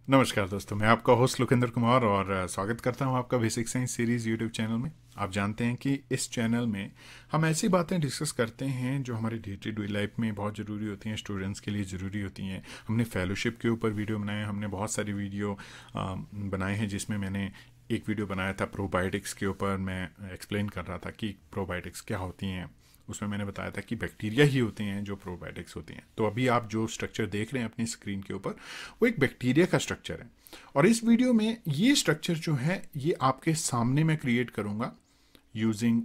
नमस्कार दोस्तों, मैं आपका होस्ट लुकेंद्र कुमार और स्वागत करता हूं आपका basic science series YouTube channel में। आप जानते हैं कि इस चैनल में हम ऐसी बातें डिस्कस करते हैं जो हमारी डे टू डे लाइफ में बहुत ज़रूरी होती हैं, स्टूडेंट्स के लिए ज़रूरी होती हैं। हमने फेलोशिप के ऊपर वीडियो बनाए, हमने बहुत सारी वीडियो बनाए हैं, जिसमें मैंने एक वीडियो बनाया था प्रोबायोटिक्स के ऊपर। मैं एक्सप्लेन कर रहा था कि प्रोबायोटिक्स क्या होती हैं। उसमें मैंने बताया था कि बैक्टीरिया ही होते हैं जो प्रोबायोटिक्स होती हैं। तो अभी आप जो स्ट्रक्चर देख रहे हैं अपनी स्क्रीन के ऊपर, वो एक बैक्टीरिया का स्ट्रक्चर है। और इस वीडियो में ये स्ट्रक्चर जो है ये आपके सामने मैं क्रिएट करूँगा using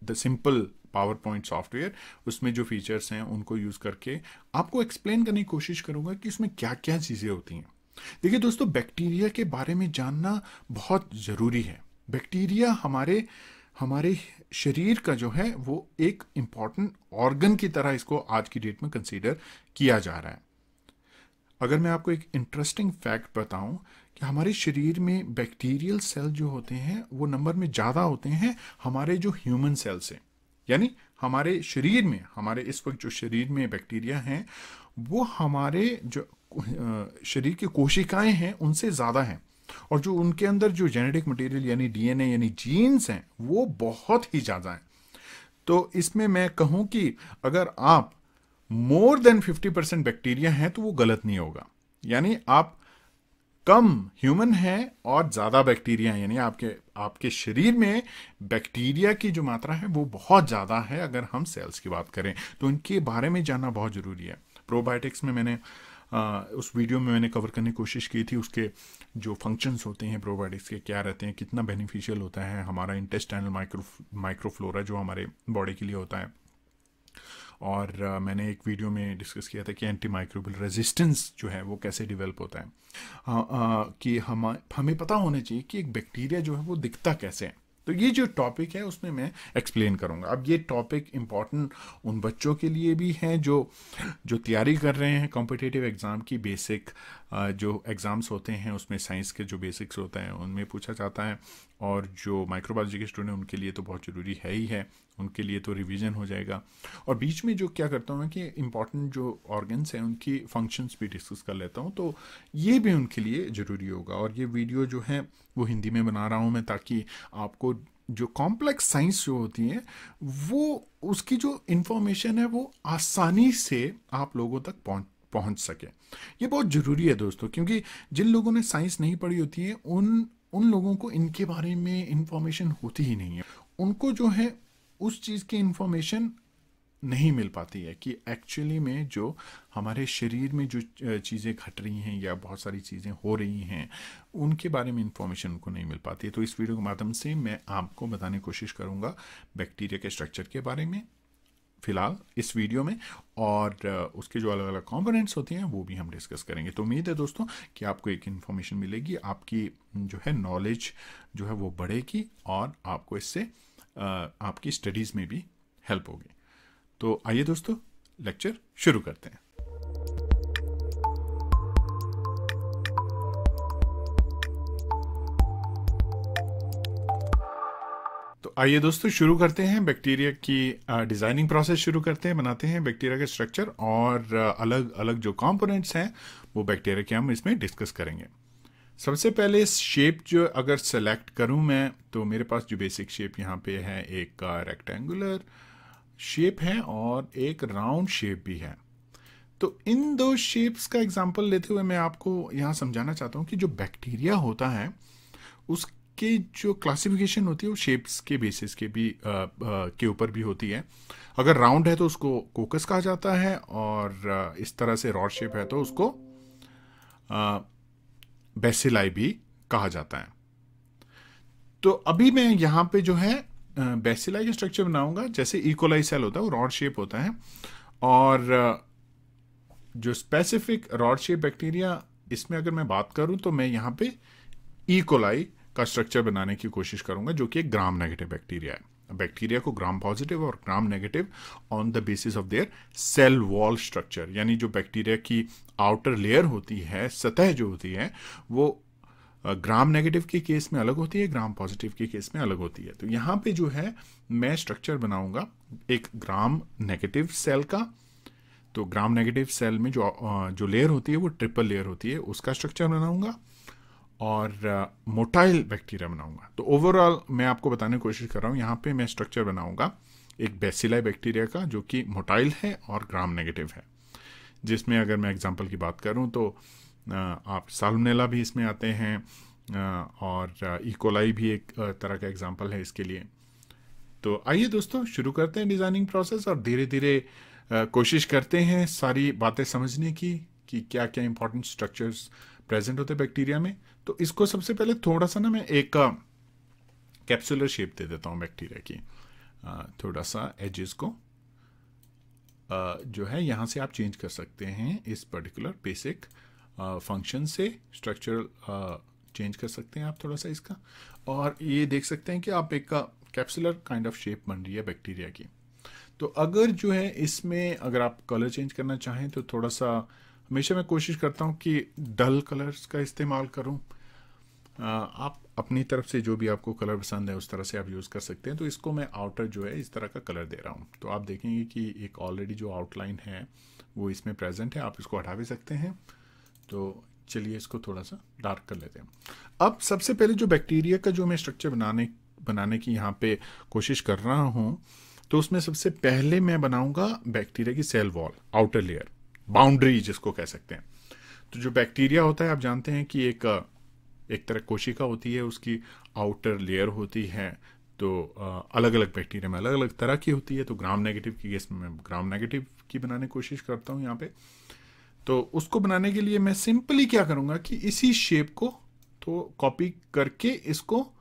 the simple power point software. उसमें जो फीचर्स हैं उनको यूज़ करके आपको एक्सप्लेन करने की कोशिश करूँगा कि उसमें क्या क्या चीज़ें होती हैं। देखिए दोस्तों, बैक्टीरिया के बारे में जानना बहुत ज़रूरी है। बैक्टीरिया हमारे हमारे शरीर का जो है वो एक इम्पॉर्टेंट ऑर्गन की तरह इसको आज की डेट में कंसीडर किया जा रहा है। अगर मैं आपको एक इंटरेस्टिंग फैक्ट बताऊं कि हमारे शरीर में बैक्टीरियल सेल जो होते हैं वो नंबर में ज़्यादा होते हैं हमारे जो ह्यूमन सेल से। यानी हमारे शरीर में, हमारे इस वक्त जो शरीर में बैक्टीरिया हैं वो हमारे जो शरीर की कोशिकाएं हैं उनसे ज़्यादा हैं। और जो उनके अंदर जो जेनेटिक मटेरियल यानी डीएनए यानी जीन्स हैं वो बहुत ही ज़्यादा हैं। तो इसमें मैं कहूँ कि अगर आप मोर देन 50% बैक्टीरिया हैं तो वो गलत नहीं होगा। यानी आप कम ह्यूमन हैं और ज़्यादा बैक्टीरिया हैं, यानी आपके शरीर में बैक्टीरिया की जो मात्रा है वो बहुत ज़्यादा है। अगर हम सेल्स की बात करें तो इनके बारे में जानना बहुत ज़रूरी है। प्रोबायोटिक्स में मैंने उस वीडियो में मैंने कवर करने की कोशिश की थी, उसके जो फंक्शंस होते हैं प्रोबायोटिक्स के क्या रहते हैं, कितना बेनिफिशियल होता है हमारा इंटेस्टाइनल माइक्रोफ्लोरा जो हमारे बॉडी के लिए होता है। और मैंने एक वीडियो में डिस्कस किया था कि एंटी माइक्रोबियल रेजिस्टेंस जो है वो कैसे डेवलप होता है। कि हमें पता होना चाहिए कि एक बैक्टीरिया जो है वो दिखता कैसे है। तो ये जो टॉपिक है उसमें मैं एक्सप्लेन करूंगा। अब ये टॉपिक इम्पॉर्टेंट उन बच्चों के लिए भी हैं जो तैयारी कर रहे हैं कॉम्पिटिटिव एग्ज़ाम की। बेसिक जो एग्ज़ाम्स होते हैं उसमें साइंस के जो बेसिक्स होते हैं उनमें पूछा जाता है। और जो माइक्रोबायोलॉजी के स्टूडेंट हैं उनके लिए तो बहुत ज़रूरी है ही है, उनके लिए तो रिवीजन हो जाएगा। और बीच में जो क्या करता हूँ मैं कि इम्पॉर्टेंट जो ऑर्गन्स हैं उनकी फंक्शंस भी डिस्कस कर लेता हूँ, तो ये भी उनके लिए ज़रूरी होगा। और ये वीडियो जो है वो हिंदी में बना रहा हूँ मैं, ताकि आपको जो कॉम्प्लेक्स साइंस जो होती है वो उसकी जो इन्फॉर्मेशन है वो आसानी से आप लोगों तक पहुंच सके। ये बहुत ज़रूरी है दोस्तों, क्योंकि जिन लोगों ने साइंस नहीं पढ़ी होती है उन लोगों को इनके बारे में इंफॉर्मेशन होती ही नहीं है। उनको जो है उस चीज़ की इंफॉर्मेशन नहीं मिल पाती है कि एक्चुअली में जो हमारे शरीर में जो चीज़ें घट रही हैं या बहुत सारी चीज़ें हो रही हैं उनके बारे में इंफॉर्मेशन उनको नहीं मिल पाती है। तो इस वीडियो के माध्यम से मैं आपको बताने की कोशिश करूँगा बैक्टीरिया के स्ट्रक्चर के बारे में फ़िलहाल इस वीडियो में, और उसके जो अलग अलग कंपोनेंट्स होती हैं वो भी हम डिस्कस करेंगे। तो उम्मीद है दोस्तों कि आपको एक इन्फॉर्मेशन मिलेगी, आपकी जो है नॉलेज जो है वो बढ़ेगी और आपको इससे आपकी स्टडीज़ में भी हेल्प होगी। तो आइए दोस्तों लेक्चर शुरू करते हैं। तो आइए दोस्तों शुरू करते हैं, बैक्टीरिया की डिज़ाइनिंग प्रोसेस शुरू करते हैं, बनाते हैं बैक्टीरिया का स्ट्रक्चर और अलग अलग जो कंपोनेंट्स हैं वो बैक्टीरिया के हम इसमें डिस्कस करेंगे। सबसे पहले शेप जो अगर सेलेक्ट करूं मैं, तो मेरे पास जो बेसिक शेप यहाँ पे है एक रेक्टेंगुलर शेप है और एक राउंड शेप भी है। तो इन दो शेप्स का एग्जांपल लेते हुए मैं आपको यहाँ समझाना चाहता हूँ कि जो बैक्टीरिया होता है उसके जो क्लासिफिकेशन होती है वो शेप्स के बेसिस के ऊपर भी होती है। अगर राउंड है तो उसको कोकस कहा जाता है, और इस तरह से रॉड शेप है तो उसको बेसिलाई भी कहा जाता है। तो अभी मैं यहाँ पे जो है बेसिलाई का स्ट्रक्चर बनाऊंगा। जैसे इकोलाई सेल होता है वो रॉड शेप होता है, और जो स्पेसिफिक रॉड शेप बैक्टीरिया इसमें अगर मैं बात करूं तो मैं यहाँ पे इकोलाई का स्ट्रक्चर बनाने की कोशिश करूंगा, जो कि एक ग्राम नेगेटिव बैक्टीरिया है। बैक्टीरिया को ग्राम पॉजिटिव और gram negative on the basis of their cell wall structure, यानी जो बैक्टीरिया की आउटर लेयर होती है, सतह जो होती है, वो ग्राम नेगेटिव के केस में अलग होती है, ग्राम पॉजिटिव के केस में अलग होती है। तो यहाँ पे जो है मैं स्ट्रक्चर बनाऊंगा एक ग्राम नेगेटिव सेल का, तो ग्राम नेगेटिव सेल में जो लेयर होती है वो ट्रिपल लेयर होती है, उसका स्ट्रक्चर बनाऊंगा और मोटाइल बैक्टीरिया बनाऊंगा। तो ओवरऑल मैं आपको बताने की कोशिश कर रहा हूँ, यहाँ पे मैं स्ट्रक्चर बनाऊंगा एक बेसिलाई बैक्टीरिया का जो कि मोटाइल है और ग्राम नेगेटिव है, जिसमें अगर मैं एग्जांपल की बात करूँ तो आप साल्मोनेला भी इसमें आते हैं और इकोलाई भी एक तरह का एग्जांपल है इसके लिए। तो आइए दोस्तों शुरू करते हैं डिज़ाइनिंग प्रोसेस और धीरे धीरे कोशिश करते हैं सारी बातें समझने की कि क्या क्या इंपॉर्टेंट स्ट्रक्चर्स प्रेजेंट होते हैं बैक्टीरिया में। तो इसको सबसे पहले थोड़ा सा ना मैं एक कैप्सुलर शेप दे देता हूँ बैक्टीरिया की। थोड़ा सा एजेस को जो है यहाँ से आप चेंज कर सकते हैं, इस पर्टिकुलर बेसिक फंक्शन से स्ट्रक्चरल चेंज कर सकते हैं आप थोड़ा सा इसका, और ये देख सकते हैं कि आप एक कैप्सुलर काइंड ऑफ शेप बन रही है बैक्टीरिया की। तो अगर जो है इसमें अगर आप कलर चेंज करना चाहें तो थोड़ा सा हमेशा मैं कोशिश करता हूँ कि डल कलर्स का इस्तेमाल करूँ। आप अपनी तरफ से जो भी आपको कलर पसंद है उस तरह से आप यूज़ कर सकते हैं। तो इसको मैं आउटर जो है इस तरह का कलर दे रहा हूँ। तो आप देखेंगे कि एक ऑलरेडी जो आउटलाइन है वो इसमें प्रेजेंट है, आप इसको हटा भी सकते हैं। तो चलिए इसको थोड़ा सा डार्क कर लेते हैं। अब सबसे पहले जो बैक्टीरिया का जो मैं स्ट्रक्चर बनाने की यहाँ पे कोशिश कर रहा हूँ, तो उसमें सबसे पहले मैं बनाऊंगा बैक्टीरिया की cell wall, outer layer, boundary जिसको कह सकते हैं। तो जो बैक्टीरिया होता है आप जानते हैं कि एक तरह कोशिका होती है, उसकी आउटर लेयर होती है। तो अलग अलग बैक्टीरिया में अलग अलग तरह की होती है। तो ग्राम नेगेटिव की केस में मैं ग्राम नेगेटिव की बनाने की कोशिश करता हूँ यहाँ पे। तो उसको बनाने के लिए मैं सिंपली क्या करूँगा कि इसी शेप को तो कॉपी करके इसको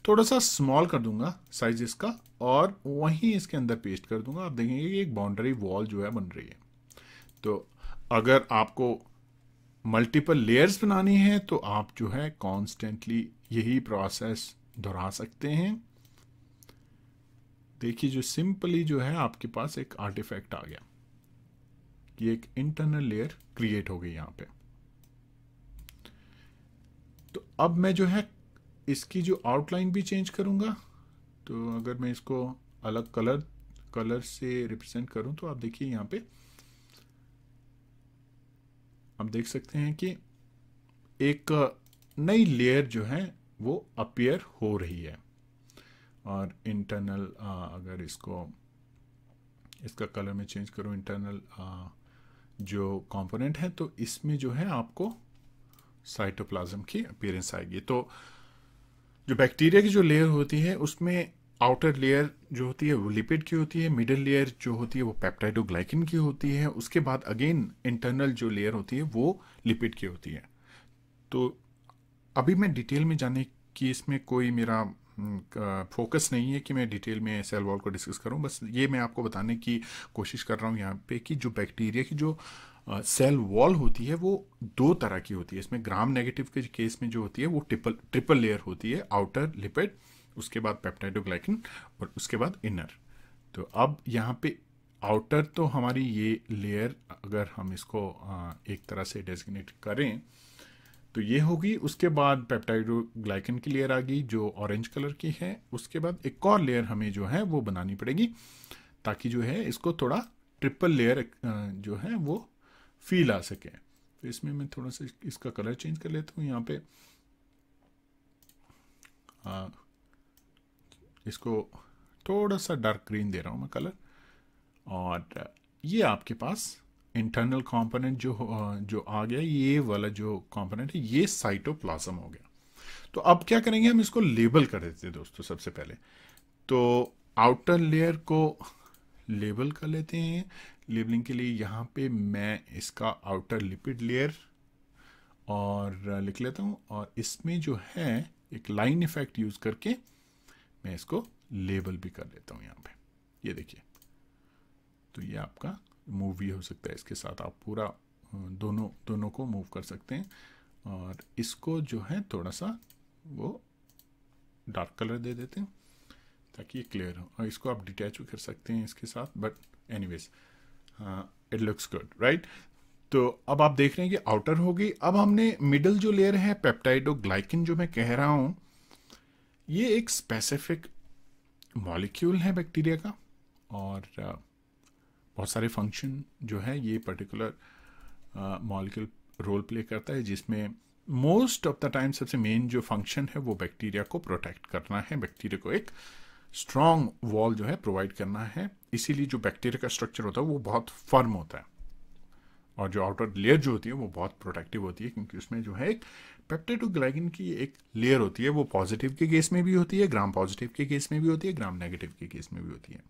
थोड़ा सा स्मॉल कर दूंगा साइज इसका, और वहीं इसके अंदर पेस्ट कर दूंगा। आप देखेंगे कि एक बाउंड्री वॉल जो है बन रही है। तो अगर आपको मल्टीपल लेयर्स बनानी है तो आप जो है कॉन्स्टेंटली यही प्रोसेस दोहरा सकते हैं। देखिए जो सिंपली जो है आपके पास एक आर्टिफैक्ट आ गया कि एक इंटरनल लेयर क्रिएट हो गई यहां पे। तो अब मैं जो है इसकी जो आउटलाइन भी चेंज करूंगा। तो अगर मैं इसको अलग कलर से रिप्रेजेंट करूं तो आप देखिए यहाँ पे आप देख सकते हैं कि एक नई लेयर जो है वो अपीयर हो रही है। और इंटरनल अगर इसका कलर में चेंज करूं, इंटरनल जो कंपोनेंट है, तो इसमें जो है आपको साइटोप्लाज्म की अपीयरेंस आएगी। तो जो बैक्टीरिया की जो लेयर होती है उसमें आउटर लेयर जो होती है वो लिपिड की होती है, मिडिल लेयर जो होती है वो पेप्टाइडोग्लाइकिन की होती है, उसके बाद अगेन इंटरनल जो लेयर होती है वो लिपिड की होती है। तो अभी मैं डिटेल में जाने की इसमें कोई मेरा फोकस नहीं है कि मैं डिटेल में सेल वॉल को डिस्कस करूं, बस ये मैं आपको बताने की कोशिश कर रहा हूं यहाँ पे कि जो बैक्टीरिया की जो सेल वॉल होती है वो दो तरह की होती है। इसमें ग्राम नेगेटिव के केस में जो होती है वो ट्रिपल लेयर होती है, आउटर लिपिड, उसके बाद पेप्टाइडोग्लाइकिन और उसके बाद इनर। तो अब यहाँ पे आउटर तो हमारी ये लेयर अगर हम इसको एक तरह से डेजिग्नेट करें तो ये होगी। उसके बाद पेप्टाइडोग्लाइकन की लेयर आ गई जो ऑरेंज कलर की है। उसके बाद एक और लेयर हमें जो है वो बनानी पड़ेगी ताकि जो है इसको थोड़ा ट्रिपल लेयर जो है वो फील आ सके। तो इसमें मैं थोड़ा सा इसका कलर चेंज कर लेता हूँ। यहाँ पे इसको थोड़ा सा डार्क ग्रीन दे रहा हूँ मैं कलर। और ये आपके पास इंटरनल कंपोनेंट जो आ गया, ये वाला जो कंपोनेंट है ये साइटोप्लाज्म हो गया। तो अब क्या करेंगे, हम इसको लेबल कर देते हैं दोस्तों। सबसे पहले तो आउटर लेयर को लेबल कर लेते हैं। लेबलिंग के लिए यहाँ पे मैं इसका आउटर लिपिड लेयर और लिख लेता हूँ, और इसमें जो है एक लाइन इफेक्ट यूज करके मैं इसको लेबल भी कर लेता हूँ यहाँ पे। ये देखिए, तो ये आपका मूव भी हो सकता है, इसके साथ आप पूरा दोनों को मूव कर सकते हैं। और इसको जो है थोड़ा सा वो डार्क कलर दे देते हैं ताकि ये क्लियर हो, और इसको आप डिटैच भी कर सकते हैं इसके साथ, but anyways it looks good, right. तो अब आप देख रहे हैं कि आउटर हो गई। अब हमने मिडल जो लेयर है पेप्टाइडोग्लाइकिन जो मैं कह रहा हूँ, ये एक स्पेसिफिक मॉलिक्यूल है बैक्टीरिया का, और बहुत सारे फंक्शन जो है ये पर्टिकुलर मॉलिक्यूल रोल प्ले करता है, जिसमें मोस्ट ऑफ द टाइम सबसे मेन जो फंक्शन है वो बैक्टीरिया को प्रोटेक्ट करना है, बैक्टीरिया को एक स्ट्रॉन्ग वॉल जो है प्रोवाइड करना है। इसीलिए जो बैक्टीरिया का स्ट्रक्चर होता है वो बहुत फर्म होता है, और जो आउटर लेयर जो होती है वो बहुत प्रोटेक्टिव होती है, क्योंकि उसमें जो है एक पेप्टाइडोग्लाइकन की एक लेयर होती है। वो पॉजिटिव के केस में भी होती है, ग्राम पॉजिटिव के केस में भी होती है, ग्राम नेगेटिव के केस में भी होती है।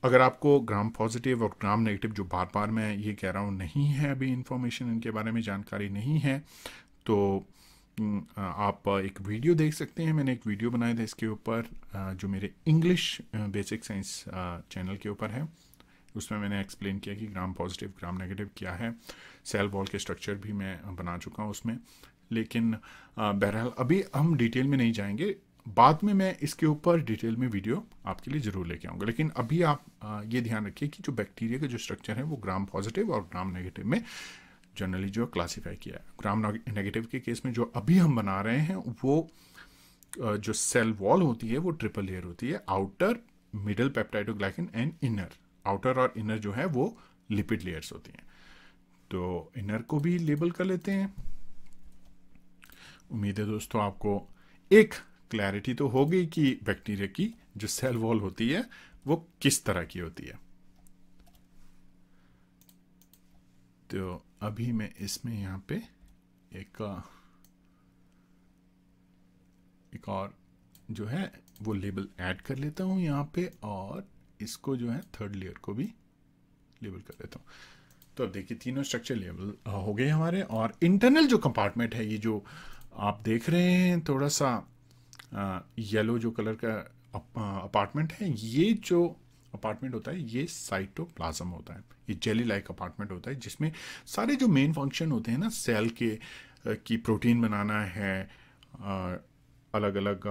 अगर आपको ग्राम पॉजिटिव और ग्राम नेगेटिव, जो बार बार मैं ये कह रहा हूँ, नहीं है अभी इन्फॉर्मेशन इनके बारे में जानकारी नहीं है, तो आप एक वीडियो देख सकते हैं। मैंने एक वीडियो बनाया था इसके ऊपर, जो मेरे इंग्लिश बेसिक साइंस चैनल के ऊपर है। उसमें मैंने एक्सप्लेन किया कि ग्राम पॉजिटिव ग्राम नेगेटिव क्या है। सेल वॉल के स्ट्रक्चर भी मैं बना चुका हूँ उसमें, लेकिन बहरहाल अभी हम डिटेल में नहीं जाएंगे। बाद में मैं इसके ऊपर डिटेल में वीडियो आपके लिए ज़रूर लेके आऊँगा। लेकिन अभी आप ये ध्यान रखिए कि जो बैक्टीरिया का जो स्ट्रक्चर है वो ग्राम पॉजिटिव और ग्राम नेगेटिव में जनरली जो क्लासीफाई किया है। ग्राम नेगेटिव के केस में जो अभी हम बना रहे हैं वो जो सेल वॉल होती है वो ट्रिपल लेयर होती है, outer, middle peptidoglycan and inner. Outer और इनर जो है वो लिपिड लेयर्स होती हैं। तो इनर को भी लेबल कर लेते हैं। उम्मीद है दोस्तों आपको एक क्लैरिटी तो हो गई कि बैक्टीरिया की जो सेल वॉल होती है वो किस तरह की होती है। तो अभी मैं इसमें यहाँ पे एक और जो है वो लेबल ऐड कर लेता हूँ यहाँ पे, और इसको जो है थर्ड लेयर को भी लेबल कर लेता हूँ। तो अब देखिए तीनों स्ट्रक्चर लेबल हो गए हमारे। और इंटरनल जो कंपार्टमेंट है, ये जो आप देख रहे हैं थोड़ा सा येलो जो कलर का अपार्टमेंट है, ये जो अपार्टमेंट होता है ये साइटोप्लाज्म होता है। ये जेली लाइक अपार्टमेंट होता है, जिसमें सारे जो मेन फंक्शन होते हैं ना सेल के, की प्रोटीन बनाना है, अलग अलग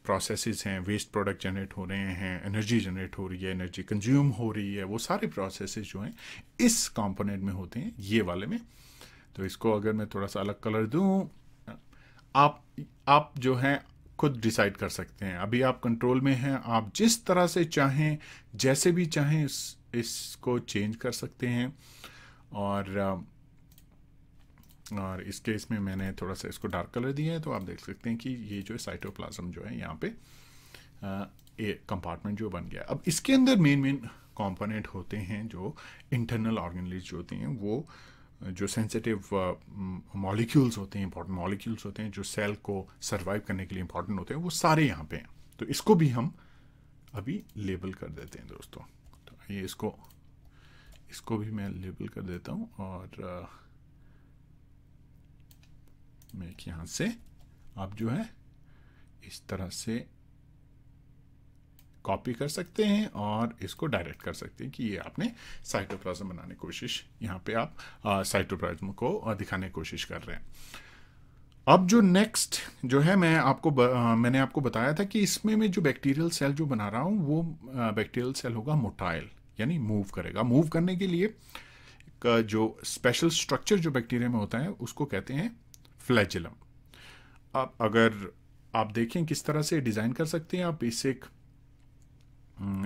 प्रोसेसेस हैं, वेस्ट प्रोडक्ट जनरेट हो रहे हैं, एनर्जी जनरेट हो रही है, एनर्जी कंज्यूम हो रही है, वो सारे प्रोसेसेस जो हैं इस कंपोनेंट में होते हैं, ये वाले में। तो इसको अगर मैं थोड़ा सा अलग कलर दूं, आप जो हैं खुद डिसाइड कर सकते हैं। अभी आप कंट्रोल में हैं, आप जिस तरह से चाहें, जैसे भी चाहें इसको चेंज कर सकते हैं। और इस केस में मैंने थोड़ा सा इसको डार्क कलर दिया है, तो आप देख सकते हैं कि ये जो साइटोप्लाज्म जो है यहाँ पे एक कंपार्टमेंट जो बन गया। अब इसके अंदर मेन कंपोनेंट होते हैं जो इंटरनल ऑर्गेनेल्स जो होती हैं, वो जो सेंसिटिव मॉलिक्यूल्स होते हैं, इंपॉर्टेंट मॉलिक्यूल्स होते हैं जो सेल को सर्वाइव करने के लिए इंपॉर्टेंट होते हैं, वो सारे यहाँ पे हैं। तो इसको भी हम अभी लेबल कर देते हैं दोस्तों। तो ये इसको भी मैं लेबल कर देता हूँ, और मैं यहाँ से आप जो है इस तरह से कॉपी कर सकते हैं और इसको डायरेक्ट कर सकते हैं कि ये आपने साइटोप्लाज्म बनाने की कोशिश, यहाँ पे आप साइटोप्लाज्म को दिखाने की कोशिश कर रहे हैं। अब जो नेक्स्ट जो है मैंने आपको बताया था कि इसमें मैं जो बैक्टीरियल सेल जो बना रहा हूँ वो बैक्टीरियल सेल होगा मोटाइल, यानी मूव करेगा। मूव करने के लिए जो स्पेशल स्ट्रक्चर जो बैक्टीरिया में होता है उसको कहते हैं फ्लैजेलम। अब अगर आप देखें किस तरह से डिज़ाइन कर सकते हैं आप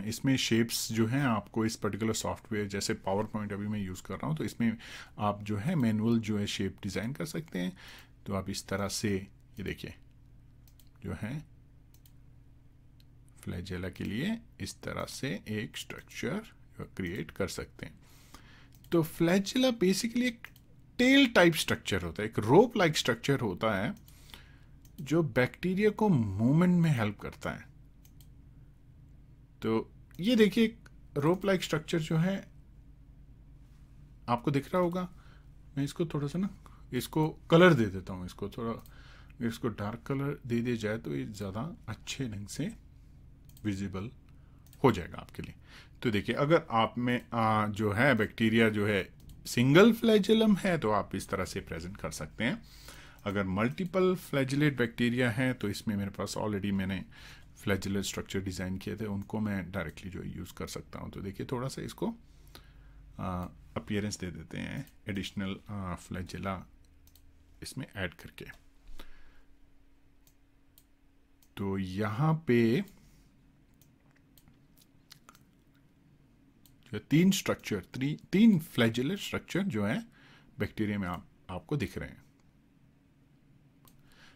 इसमें शेप्स जो हैं आपको इस पर्टिकुलर सॉफ्टवेयर, जैसे पावर पॉइंट अभी मैं यूज़ कर रहा हूँ, तो इसमें आप जो है मैनुअल जो है शेप डिज़ाइन कर सकते हैं। तो आप इस तरह से ये देखिए जो है फ्लैजेला के लिए इस तरह से एक स्ट्रक्चर क्रिएट कर सकते हैं। तो फ्लैजेला बेसिकली एक टेल टाइप स्ट्रक्चर होता है, एक रोप लाइक स्ट्रक्चर होता है जो बैक्टीरिया को मूवमेंट में हेल्प करता है। तो ये देखिए एक रोप लाइक स्ट्रक्चर जो है आपको दिख रहा होगा। मैं इसको थोड़ा सा ना इसको कलर दे देता हूँ, इसको थोड़ा, इसको डार्क कलर दे दिया जाए तो ये ज़्यादा अच्छे ढंग से विजिबल हो जाएगा आपके लिए। तो देखिए अगर आप में जो है बैक्टीरिया जो है सिंगल फ्लैजेलम है तो आप इस तरह से प्रेजेंट कर सकते हैं। अगर मल्टीपल फ्लैजिलेट बैक्टीरिया है तो इसमें मेरे पास ऑलरेडी मैंने फ्लैजिलेट स्ट्रक्चर डिज़ाइन किए थे, उनको मैं डायरेक्टली जो यूज़ कर सकता हूँ। तो देखिए थोड़ा सा इसको अपीयरेंस दे देते हैं एडिशनल फ्लैजिला इसमें ऐड करके। तो यहाँ पे तीन स्ट्रक्चर, तीन फ्लैजेलर स्ट्रक्चर जो है बैक्टीरिया में आपको दिख रहे हैं।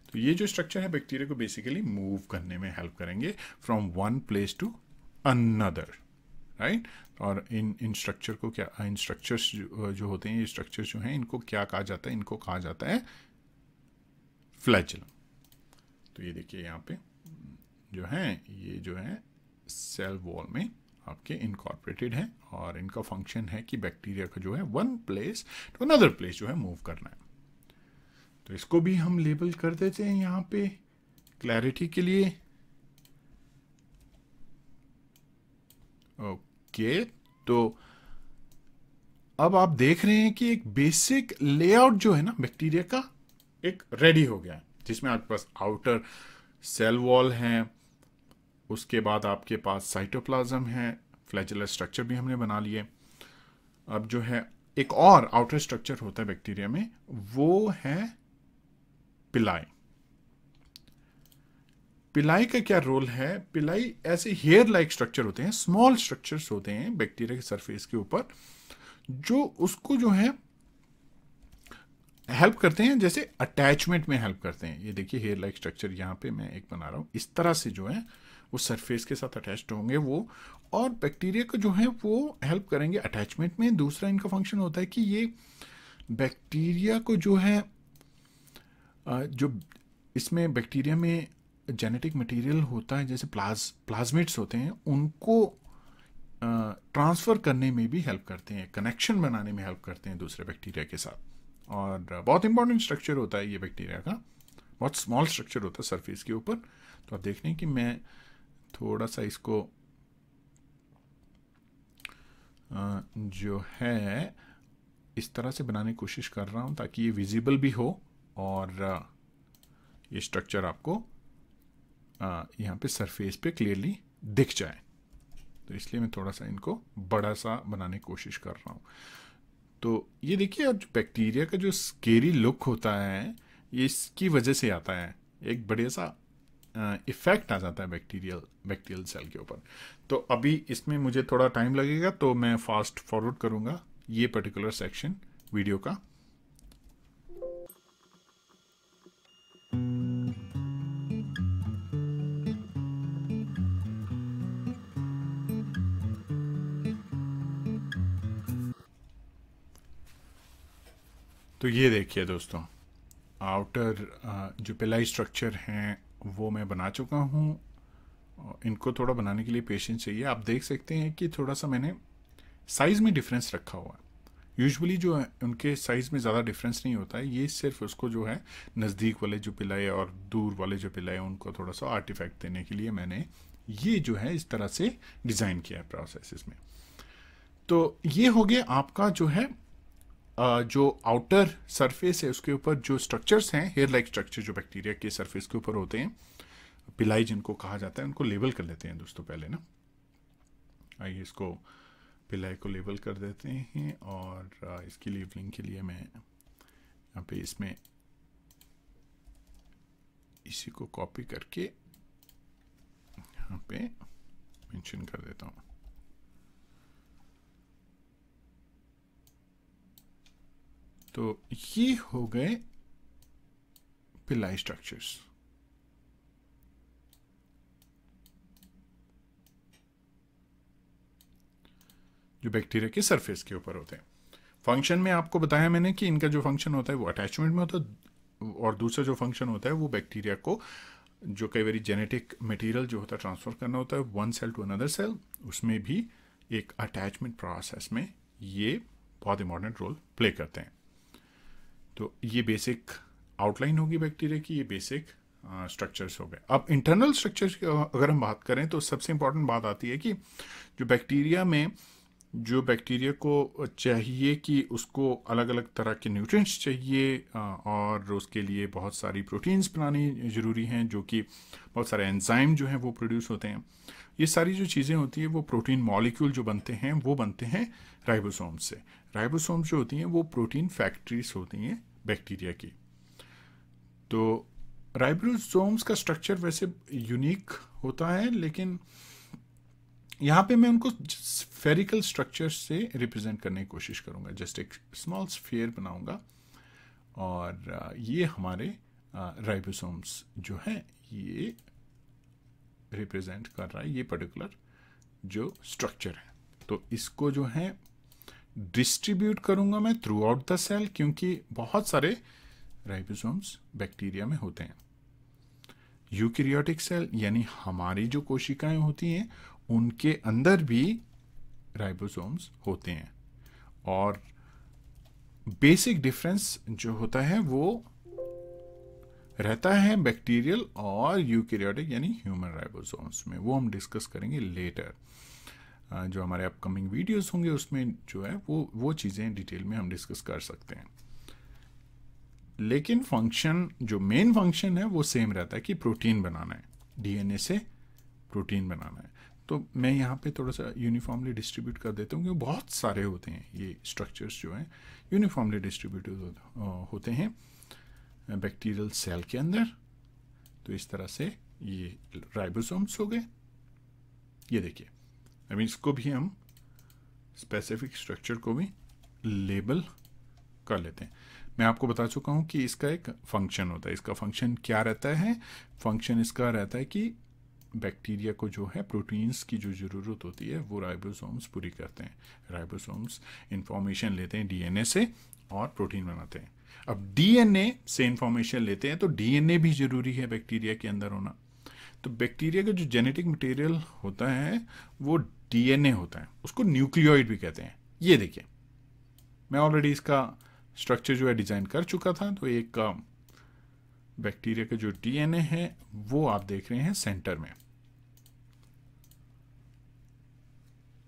तो ये जो स्ट्रक्चर है बैक्टीरिया को बेसिकली मूव करने में हेल्प करेंगे from one place to another, right. और इन स्ट्रक्चर को क्या, इन स्ट्रक्चर्स जो होते हैं, ये स्ट्रक्चर्स जो हैं इनको क्या कहा जाता है, इनको कहा जाता है फ्लैजेलम। तो ये देखिए यहाँ पे जो है, ये जो है सेल वॉल में आपके इनकॉर्पोरेटेड है और इनका फंक्शन है कि बैक्टीरिया का जो है one place to another place जो है मूव करना है। तो इसको भी हम लेबल कर देते हैं यहाँ पे क्लैरिटी के लिए। ओके, तो अब आप देख रहे हैं कि एक बेसिक लेआउट जो है ना बैक्टीरिया का एक रेडी हो गया है, जिसमें आपके पास आउटर सेल वॉल है, उसके बाद आपके पास साइटोप्लाज्म है, फ्लैजेलर स्ट्रक्चर भी हमने बना लिए। अब जो है एक और आउटर स्ट्रक्चर होता है बैक्टीरिया में, वो है पिलाई। पिलाई का क्या रोल है? पिलाई ऐसे हेयर लाइक स्ट्रक्चर होते हैं, स्मॉल स्ट्रक्चर्स होते हैं बैक्टीरिया के सरफेस के ऊपर, जो उसको जो है हेल्प करते हैं, जैसे अटैचमेंट में हेल्प करते हैं। ये देखिए हेयर लाइक स्ट्रक्चर यहाँ पे मैं एक बना रहा हूँ, इस तरह से जो है वो सरफेस के साथ अटैच्ड होंगे वो, और बैक्टीरिया को जो है वो हेल्प करेंगे अटैचमेंट में। दूसरा इनका फंक्शन होता है कि ये बैक्टीरिया को जो है जो इसमें बैक्टीरिया में जेनेटिक मटेरियल होता है, जैसे प्लाज्मिड्स होते हैं, उनको ट्रांसफ़र करने में भी हेल्प करते हैं, कनेक्शन बनाने में हेल्प करते हैं दूसरे बैक्टीरिया के साथ। और बहुत इंपॉर्टेंट स्ट्रक्चर होता है ये बैक्टीरिया का, बहुत स्मॉल स्ट्रक्चर होता है सरफेस के ऊपर। तो आप देख रहे हैं कि मैं थोड़ा सा इसको जो है इस तरह से बनाने की कोशिश कर रहा हूँ ताकि ये विजिबल भी हो और ये स्ट्रक्चर आपको यहाँ पे सरफेस पे क्लियरली दिख जाए। तो इसलिए मैं थोड़ा सा इनको बड़ा सा बनाने की कोशिश कर रहा हूँ। तो ये देखिए, जो बैक्टीरिया का जो स्केरी लुक होता है ये इसकी वजह से आता है, एक बढ़िया सा इफेक्ट आ जाता है बैक्टीरियल सेल के ऊपर। तो अभी इसमें मुझे थोड़ा टाइम लगेगा, तो मैं फास्ट फॉरवर्ड करूँगा ये पर्टिकुलर सेक्शन वीडियो का। तो ये देखिए दोस्तों, आउटर जो पिलाई स्ट्रक्चर हैं वो मैं बना चुका हूँ। इनको थोड़ा बनाने के लिए पेशेंस चाहिए। आप देख सकते हैं कि थोड़ा सा मैंने साइज़ में डिफरेंस रखा हुआ है। यूजुअली जो है उनके साइज़ में ज़्यादा डिफरेंस नहीं होता है, ये सिर्फ उसको जो है नज़दीक वाले जो पिलाई और दूर वाले जो पिलाई उनको थोड़ा सा आर्टिफैक्ट देने के लिए मैंने ये जो है इस तरह से डिज़ाइन किया है प्रोसेस इसमें। तो ये हो गया आपका जो है जो आउटर सरफेस है उसके ऊपर जो स्ट्रक्चर्स हैं, हेयर लाइक स्ट्रक्चर जो बैक्टीरिया के सरफेस के ऊपर होते हैं, पिलाई जिनको कहा जाता है, उनको लेबल कर लेते हैं दोस्तों पहले ना। आइए इसको पिलाई को लेबल कर देते हैं और इसकी लेबलिंग के लिए मैं यहाँ पे इसमें इसी को कॉपी करके यहाँ पे मेंशन कर देता हूँ। तो ये हो गए पिलाई स्ट्रक्चर्स। जो बैक्टीरिया के सरफेस के ऊपर होते हैं। फंक्शन में आपको बताया मैंने कि इनका जो फंक्शन होता है वो अटैचमेंट में होता है, और दूसरा जो फंक्शन होता है वो बैक्टीरिया को जो कई बार जेनेटिक मटेरियल जो होता है ट्रांसफ़र करना होता है one cell to another cell, उसमें भी एक अटैचमेंट प्रोसेस में ये बहुत इंपॉर्टेंट रोल प्ले करते हैं। तो ये बेसिक आउटलाइन होगी बैक्टीरिया की, ये बेसिक स्ट्रक्चर्स हो गए। अब इंटरनल स्ट्रक्चर्स की अगर हम बात करें तो सबसे इंपॉर्टेंट बात आती है कि जो बैक्टीरिया में जो बैक्टीरिया को चाहिए कि उसको अलग अलग तरह के न्यूट्रिएंट्स चाहिए और उसके लिए बहुत सारी प्रोटीन्स बनानी ज़रूरी हैं, जो कि बहुत सारे एंजाइम जो हैं वो प्रोड्यूस होते हैं। ये सारी जो चीज़ें होती हैं वो प्रोटीन मॉलिक्यूल जो बनते हैं वो बनते हैं राइबोसोम से। राइबोसोम जो होती हैं वो प्रोटीन फैक्ट्रीज होती हैं बैक्टीरिया की। तो राइबोसोम्स का स्ट्रक्चर वैसे यूनिक होता है, लेकिन यहाँ पे मैं उनको स्फेरिकल स्ट्रक्चर से रिप्रेजेंट करने की कोशिश करूँगा। जस्ट एक स्मॉल स्फीयर बनाऊँगा और ये हमारे राइबोसोम्स जो है ये रिप्रेजेंट कर रहा है ये पर्टिकुलर जो स्ट्रक्चर है। तो इसको जो है डिस्ट्रीब्यूट करूँगा मैं थ्रू आउट द सेल, क्योंकि बहुत सारे राइबोसोम्स बैक्टीरिया में होते हैं। यूकैरियोटिक सेल यानी हमारी जो कोशिकाएं होती हैं उनके अंदर भी राइबोसोम्स होते हैं, और बेसिक डिफरेंस जो होता है वो रहता है बैक्टीरियल और यूकैरियोटिक यानी ह्यूमन राइबोसोम्स में। वो हम डिस्कस करेंगे लेटर, जो हमारे अपकमिंग वीडियोस होंगे उसमें जो है वो चीज़ें डिटेल में हम डिस्कस कर सकते हैं। लेकिन फंक्शन जो मेन फंक्शन है वो सेम रहता है कि प्रोटीन बनाना है, डीएनए से प्रोटीन बनाना है। तो मैं यहाँ पे थोड़ा सा यूनिफॉर्मली डिस्ट्रीब्यूट कर देता हूँ, क्योंकि बहुत सारे होते हैं ये स्ट्रक्चर्स जो हैं यूनिफॉर्मली डिस्ट्रीब्यूटेड होते हैं बैक्टीरियल सेल के अंदर। तो इस तरह से ये राइबोसोम्स हो गए। ये देखिए, अभी इसको भी हम स्पेसिफिक स्ट्रक्चर को भी लेबल कर लेते हैं। मैं आपको बता चुका हूँ कि इसका एक फंक्शन होता है। इसका फंक्शन क्या रहता है? फंक्शन इसका रहता है कि बैक्टीरिया को जो है प्रोटीन्स की जो ज़रूरत होती है वो राइबोसोम्स पूरी करते हैं। राइबोसोम्स इंफॉर्मेशन लेते हैं डीएनए से और प्रोटीन बनाते हैं। अब डीएनए से इंफॉर्मेशन लेते हैं तो डीएनए भी ज़रूरी है बैक्टीरिया के अंदर होना। तो बैक्टीरिया का जो जेनेटिक मटेरियल होता है वो डीएनए होता है, उसको न्यूक्लियोइड भी कहते हैं। ये देखिए, मैं ऑलरेडी इसका स्ट्रक्चर जो है डिज़ाइन कर चुका था। तो एक बैक्टीरिया का जो डीएनए है वो आप देख रहे हैं सेंटर में।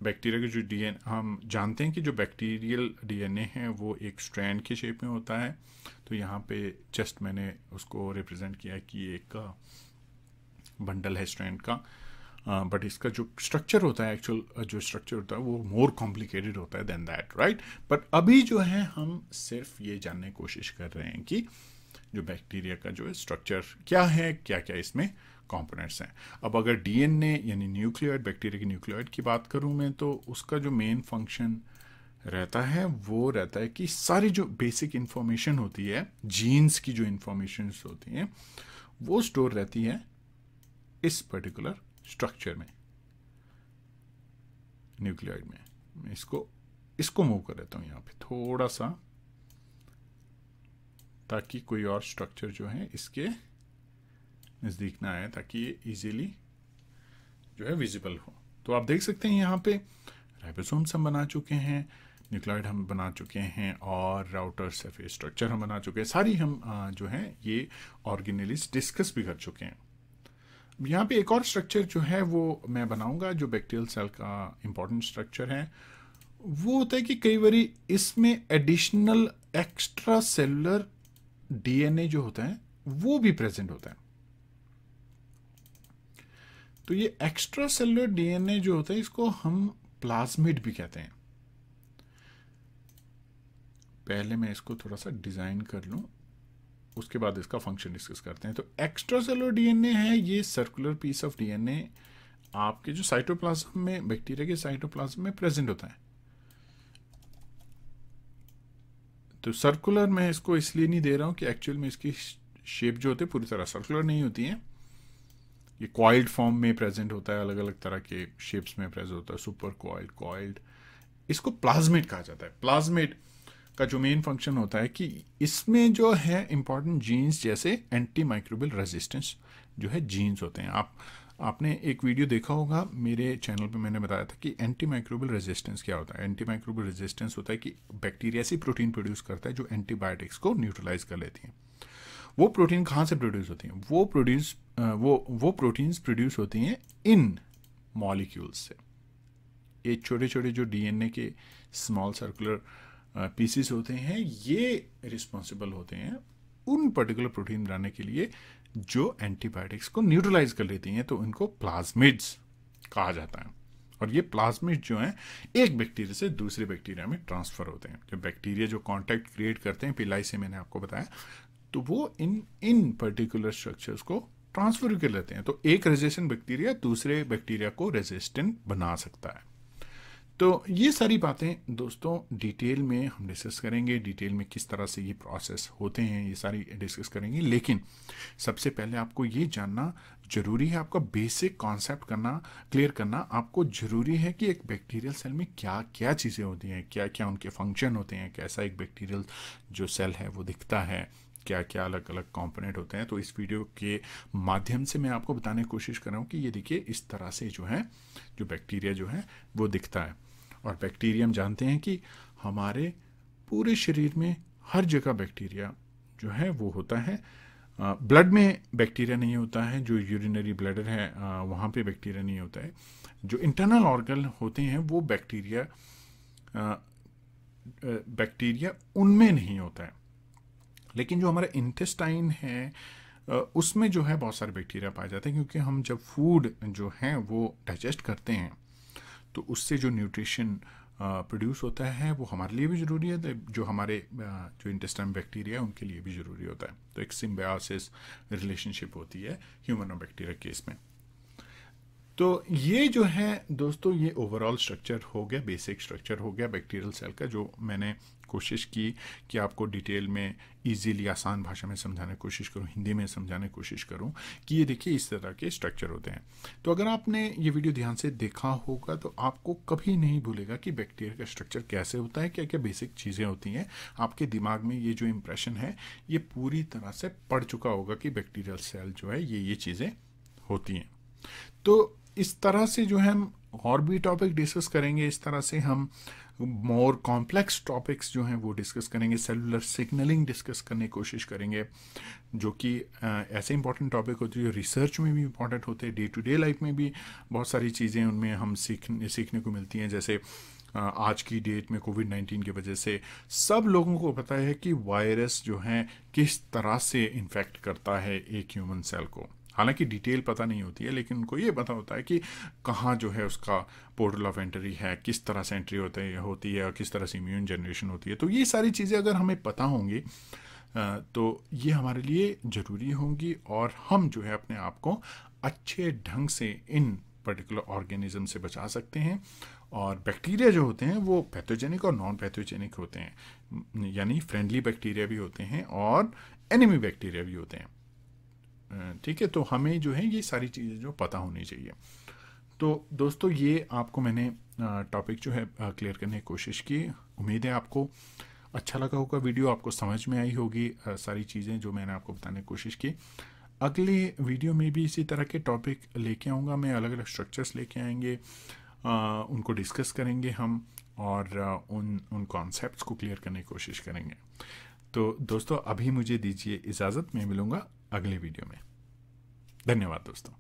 बैक्टीरिया का जो डीएनए, हम जानते हैं कि जो बैक्टीरियल डीएनए है वो एक स्ट्रैंड के शेप में होता है। तो यहाँ पे जस्ट मैंने उसको रिप्रेजेंट किया है कि एक बंडल है स्ट्रैंड का, बट इसका जो स्ट्रक्चर होता है, एक्चुअल जो स्ट्रक्चर होता है वो मोर कॉम्प्लिकेटेड होता है देन दैट, राइट। बट अभी जो है हम सिर्फ ये जानने की कोशिश कर रहे हैं कि जो बैक्टीरिया का जो स्ट्रक्चर क्या है, क्या क्या इसमें कंपोनेंट्स हैं। अब अगर डीएनए यानी न्यूक्लियोइड, बैक्टीरिया के न्यूक्लियोइड की बात करूं मैं, तो उसका जो मेन फंक्शन रहता है वो रहता है कि सारी जो बेसिक इंफॉर्मेशन होती है, जीन्स की जो इंफॉर्मेशन होती हैं वो स्टोर रहती है इस पर्टिकुलर स्ट्रक्चर में, न्यूक्लियोइड में। मैं इसको मूव कर देता हूँ यहाँ पे थोड़ा सा, ताकि कोई और स्ट्रक्चर जो है इसके नज़दीक ना आए, ताकि ये इजीली जो है विजिबल हो। तो आप देख सकते हैं यहाँ पे राइबोसोम्स हम बना चुके हैं, न्यूक्लियोइड हम बना चुके हैं, और राउटर सरफेस स्ट्रक्चर हम बना चुके हैं। सारी हम जो है ये ऑर्गेनेल्स डिस्कस भी कर चुके हैं। यहाँ पे एक और स्ट्रक्चर जो है वो मैं बनाऊंगा, जो बैक्टीरियल सेल का इंपॉर्टेंट स्ट्रक्चर है। वो होता है कि कई बारी इसमें एडिशनल एक्स्ट्रा सेलुलर डीएनए जो होता है वो भी प्रेजेंट होता है। तो ये एक्स्ट्रा सेलुलर डीएनए जो होता है इसको हम प्लाज्मिड भी कहते हैं। पहले मैं इसको थोड़ा सा डिजाइन कर लूं, उसके बाद इसका फंक्शन डिस्कस करते हैं। तो एक्स्ट्रा सेलुलर डीएनए है ये सर्कुलर पीस ऑफ डीएनए आपके जो साइटोप्लाज्म में, बैक्टीरिया के साइटोप्लाज्म में प्रेजेंट होता है। तो सर्कुलर मैं इसको इसलिए नहीं दे रहा हूं कि एक्चुअल में इसकी शेप जो होती है पूरी तरह सर्कुलर नहीं होती है। ये कॉइल्ड फॉर्म में प्रेजेंट होता है, अलग अलग तरह के शेप्स में प्रेजेंट होता है, सुपर कॉइल्ड, कॉइल्ड। इसको प्लाज्मिड कहा जाता है। प्लाज्मिड का जो मेन फंक्शन होता है कि इसमें जो है इंपॉर्टेंट जीन्स, जैसे एंटी माइक्रोबियल रेजिस्टेंस जो है जीन्स होते हैं। आपने एक वीडियो देखा होगा मेरे चैनल पे, मैंने बताया था कि एंटी माइक्रोबियल रेजिस्टेंस क्या होता है। एंटी माइक्रोबियल रेजिस्टेंस होता है कि बैक्टीरिया ऐसी प्रोटीन प्रोड्यूस करता है जो एंटीबायोटिक्स को न्यूट्रलाइज कर लेती हैं। वो प्रोटीन कहाँ से प्रोड्यूस होती हैं? वो प्रोटीन्स प्रोड्यूस होती हैं इन मॉलिक्यूल्स से। ये छोटे छोटे जो डीएनए के स्मॉल सर्कुलर पीसीस होते हैं, ये रिस्पॉन्सिबल होते हैं उन पर्टिकुलर प्रोटीन बनाने के लिए जो एंटीबायोटिक्स को न्यूट्रलाइज कर लेती हैं। तो इनको प्लाज्मिड्स कहा जाता है। और ये प्लाज्मिड जो हैं एक बैक्टीरिया से दूसरे बैक्टीरिया में ट्रांसफर होते हैं। जब बैक्टीरिया जो कांटेक्ट क्रिएट करते हैं पिलाई से, मैंने आपको बताया, तो वो इन पर्टिकुलर स्ट्रक्चर्स को ट्रांसफर कर लेते हैं। तो एक रेजिस्टेंट बैक्टीरिया दूसरे बैक्टीरिया को रेजिस्टेंट बना सकता है। तो ये सारी बातें दोस्तों डिटेल में हम डिस्कस करेंगे, डिटेल में किस तरह से ये प्रोसेस होते हैं ये सारी डिस्कस करेंगे। लेकिन सबसे पहले आपको ये जानना ज़रूरी है, आपका बेसिक कॉन्सेप्ट क्लियर करना आपको ज़रूरी है कि एक बैक्टीरियल सेल में क्या क्या चीज़ें होती हैं, क्या क्या उनके फंक्शन होते हैं, कैसा एक बैक्टीरियल जो सेल है वो दिखता है, क्या क्या अलग अलग कंपोनेंट होते हैं। तो इस वीडियो के माध्यम से मैं आपको बताने की कोशिश कर रहा हूँ कि ये देखिए इस तरह से जो है जो बैक्टीरिया जो है वो दिखता है। और बैक्टीरिया हम जानते हैं कि हमारे पूरे शरीर में हर जगह बैक्टीरिया जो है वो होता है। ब्लड में बैक्टीरिया नहीं होता है, जो यूरिनरी ब्लैडर है वहाँ पे बैक्टीरिया नहीं होता है। जो इंटरनल ऑर्गन होते हैं वो बैक्टीरिया उनमें नहीं होता है। लेकिन जो हमारा इंटेस्टाइन है उसमें जो है बहुत सारे बैक्टीरिया पाए जाते हैं, क्योंकि हम जब फूड जो है वो डाइजेस्ट करते हैं तो उससे जो न्यूट्रिशन प्रोड्यूस होता है वो हमारे लिए भी ज़रूरी है, जो हमारे जो इंटेस्टाइन बैक्टीरिया है उनके लिए भी ज़रूरी होता है। तो एक सिम्बायोसिस रिलेशनशिप होती है ह्यूमन और बैक्टीरिया केस में। तो ये जो है दोस्तों ये ओवरऑल स्ट्रक्चर हो गया, बेसिक स्ट्रक्चर हो गया बैक्टीरियल सेल का, जो मैंने कोशिश की कि आपको डिटेल में इजीली आसान भाषा में समझाने की कोशिश करूं, हिंदी में समझाने की कोशिश करूं कि ये देखिए इस तरह के स्ट्रक्चर होते हैं। तो अगर आपने ये वीडियो ध्यान से देखा होगा तो आपको कभी नहीं भूलेगा कि बैक्टीरिया का स्ट्रक्चर कैसे होता है, क्या क्या बेसिक चीज़ें होती हैं। आपके दिमाग में ये जो इम्प्रेशन है ये पूरी तरह से पड़ चुका होगा कि बैक्टीरियल सेल जो है ये चीज़ें होती हैं। तो इस तरह से जो है हम और भी टॉपिक डिस्कस करेंगे, इस तरह से हम मोर कॉम्प्लेक्स टॉपिक्स जो हैं वो डिस्कस करेंगे, सेलुलर सिग्नलिंग डिस्कस करने की कोशिश करेंगे, जो कि ऐसे इंपॉर्टेंट टॉपिक होते हैं जो रिसर्च में भी इंपॉर्टेंट होते हैं, डे टू डे लाइफ में भी बहुत सारी चीज़ें उनमें हम सीखने को मिलती हैं। जैसे आज की डेट में कोविड-19 की वजह से सब लोगों को पता है कि वायरस जो है किस तरह से इन्फेक्ट करता है एक ह्यूमन सेल को। हालांकि डिटेल पता नहीं होती है, लेकिन उनको ये पता होता है कि कहाँ जो है उसका पोर्टल ऑफ एंट्री है, किस तरह से एंट्री होती है और किस तरह से इम्यून जनरेशन होती है। तो ये सारी चीज़ें अगर हमें पता होंगी तो ये हमारे लिए ज़रूरी होंगी और हम जो है अपने आप को अच्छे ढंग से इन पर्टिकुलर ऑर्गेनिज्म से बचा सकते हैं। और बैक्टीरिया जो होते हैं वो पैथोजेनिक और नॉन पैथोजेनिक होते हैं, यानी फ्रेंडली बैक्टीरिया भी होते हैं और एनिमी बैक्टीरिया भी होते हैं। ठीक है, तो हमें जो है ये सारी चीज़ें जो पता होनी चाहिए। तो दोस्तों ये आपको मैंने टॉपिक जो है क्लियर करने की कोशिश की। उम्मीद है आपको अच्छा लगा होगा, वीडियो आपको समझ में आई होगी सारी चीज़ें जो मैंने आपको बताने की कोशिश की। अगले वीडियो में भी इसी तरह के टॉपिक लेके आऊँगा मैं, अलग अलग स्ट्रक्चर्स लेके आएंगे, उनको डिस्कस करेंगे हम और उन कॉन्सेप्ट्स को क्लियर करने की कोशिश करेंगे। तो दोस्तों अभी मुझे दीजिए इजाज़त, मैं मिलूँगा अगले वीडियो में। धन्यवाद दोस्तों।